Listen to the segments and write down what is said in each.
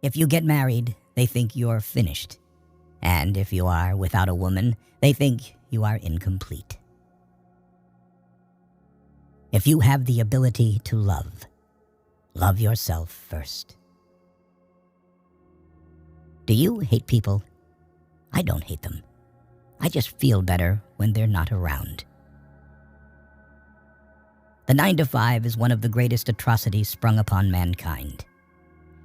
If you get married, they think you're finished. And if you are without a woman, they think you are incomplete. If you have the ability to love, love yourself first. Do you hate people? I don't hate them. I just feel better when they're not around. The 9-to-5 is one of the greatest atrocities sprung upon mankind.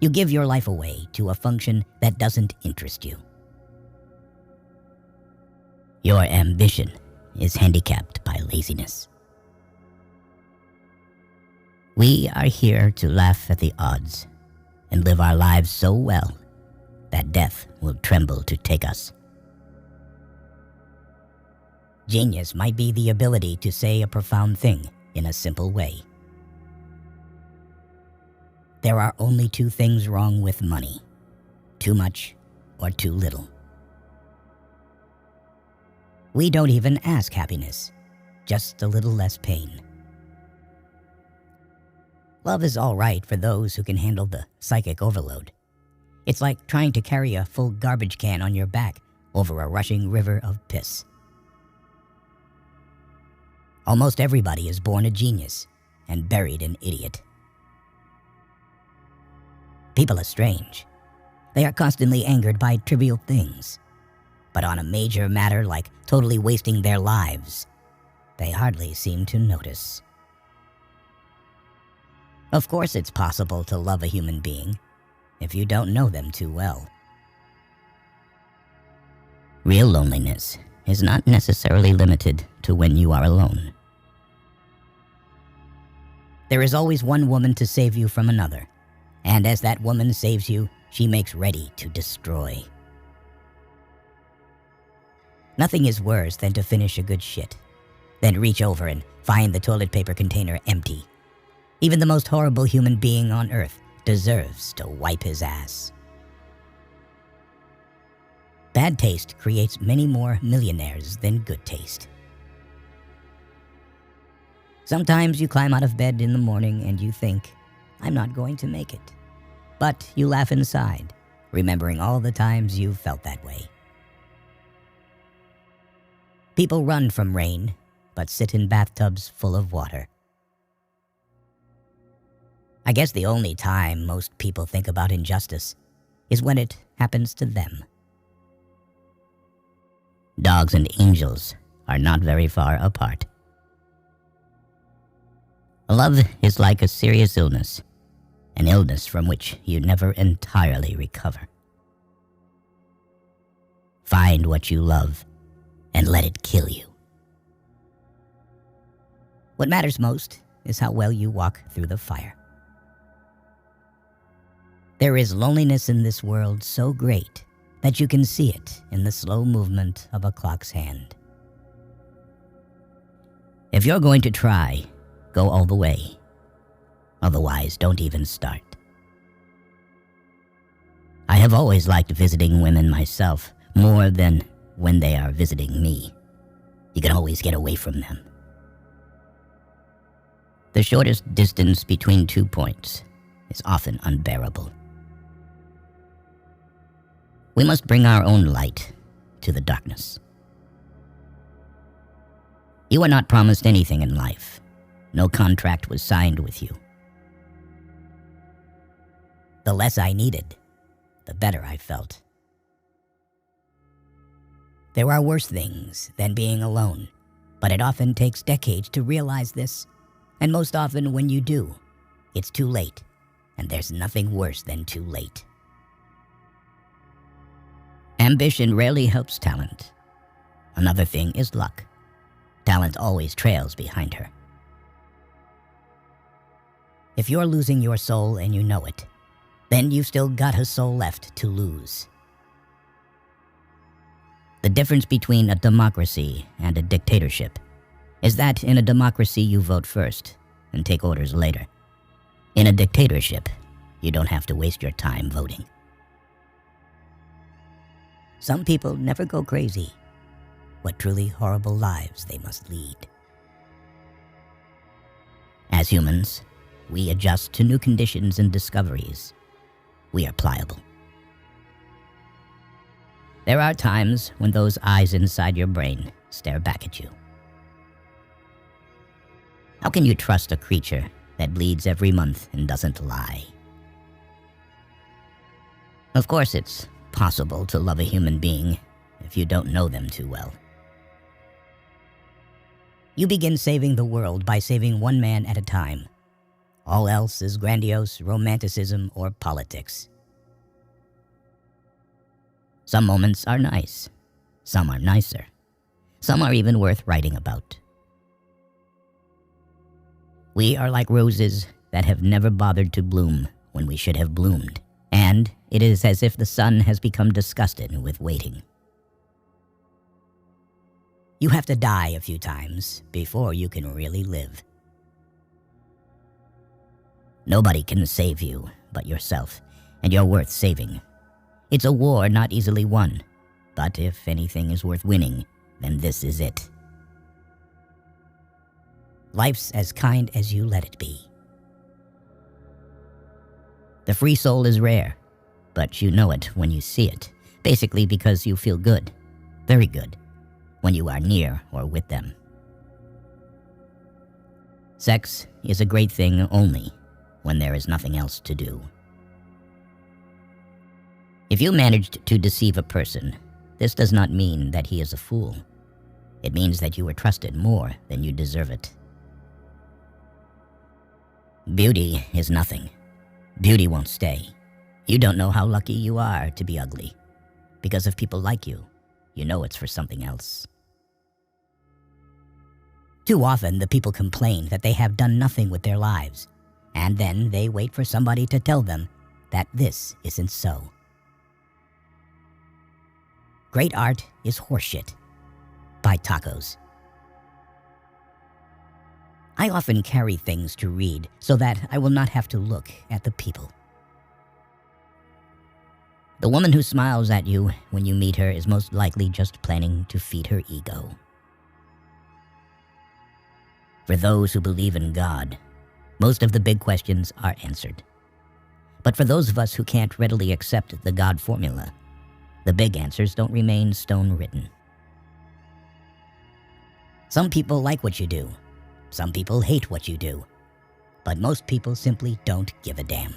You give your life away to a function that doesn't interest you. Your ambition is handicapped by laziness. We are here to laugh at the odds and live our lives so well that death will tremble to take us. Genius might be the ability to say a profound thing in a simple way. There are only two things wrong with money: too much or too little. We don't even ask happiness, just a little less pain. Love is all right for those who can handle the psychic overload. It's like trying to carry a full garbage can on your back over a rushing river of piss. Almost everybody is born a genius and buried an idiot. People are strange. They are constantly angered by trivial things. But on a major matter like totally wasting their lives, they hardly seem to notice. Of course it's possible to love a human being if you don't know them too well. Real loneliness is not necessarily limited to when you are alone. There is always one woman to save you from another, and as that woman saves you, she makes ready to destroy. Nothing is worse than to finish a good shit, then reach over and find the toilet paper container empty. Even the most horrible human being on earth deserves to wipe his ass. Bad taste creates many more millionaires than good taste. Sometimes you climb out of bed in the morning and you think, I'm not going to make it. But you laugh inside, remembering all the times you've felt that way. People run from rain, but sit in bathtubs full of water. I guess the only time most people think about injustice is when it happens to them. Dogs and angels are not very far apart. Love is like a serious illness, an illness from which you never entirely recover. Find what you love and let it kill you. What matters most is how well you walk through the fire. There is loneliness in this world so great that you can see it in the slow movement of a clock's hand. If you're going to try, go all the way. Otherwise, don't even start. I have always liked visiting women myself, more than when they are visiting me. You can always get away from them. The shortest distance between 2 points is often unbearable. We must bring our own light to the darkness. You are not promised anything in life. No contract was signed with you. The less I needed, the better I felt. There are worse things than being alone, but it often takes decades to realize this, and most often when you do, it's too late, and there's nothing worse than too late. Ambition rarely helps talent. Another thing is luck. Talent always trails behind her. If you're losing your soul and you know it, then you've still got a soul left to lose. The difference between a democracy and a dictatorship is that in a democracy you vote first and take orders later. In a dictatorship, you don't have to waste your time voting. Some people never go crazy. What truly horrible lives they must lead. As humans, we adjust to new conditions and discoveries. We are pliable. There are times when those eyes inside your brain stare back at you. How can you trust a creature that bleeds every month and doesn't lie? Of course, it's possible to love a human being if you don't know them too well. You begin saving the world by saving one man at a time. All else is grandiose romanticism or politics. Some moments are nice. Some are nicer. Some are even worth writing about. We are like roses that have never bothered to bloom when we should have bloomed, and it is as if the sun has become disgusted with waiting. You have to die a few times before you can really live. Nobody can save you but yourself, and you're worth saving. It's a war not easily won, but if anything is worth winning, then this is it. Life's as kind as you let it be. The free soul is rare, but you know it when you see it, basically because you feel good, very good, when you are near or with them. Sex is a great thing only when there is nothing else to do. If you managed to deceive a person, this does not mean that he is a fool. It means that you were trusted more than you deserve it. Beauty is nothing. Beauty won't stay. You don't know how lucky you are to be ugly. Because if people like you, you know it's for something else. Too often, the people complain that they have done nothing with their lives, and then they wait for somebody to tell them that this isn't so. Great art is horseshit. Buy tacos. I often carry things to read so that I will not have to look at the people. The woman who smiles at you when you meet her is most likely just planning to feed her ego. For those who believe in God, most of the big questions are answered. But for those of us who can't readily accept the God formula, the big answers don't remain stone-written. Some people like what you do. Some people hate what you do. But most people simply don't give a damn.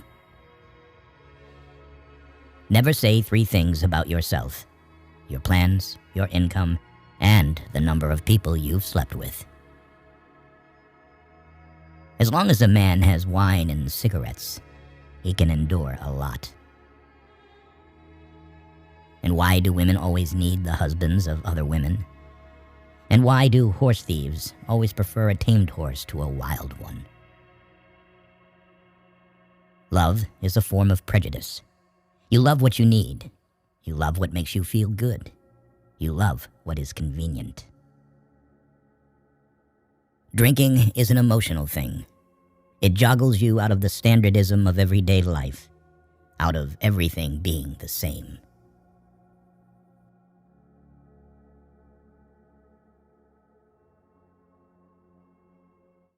Never say 3 things about yourself: your plans, your income, and the number of people you've slept with. As long as a man has wine and cigarettes, he can endure a lot. And why do women always need the husbands of other women? And why do horse thieves always prefer a tamed horse to a wild one? Love is a form of prejudice. You love what you need. You love what makes you feel good. You love what is convenient. Drinking is an emotional thing. It joggles you out of the standardism of everyday life, out of everything being the same.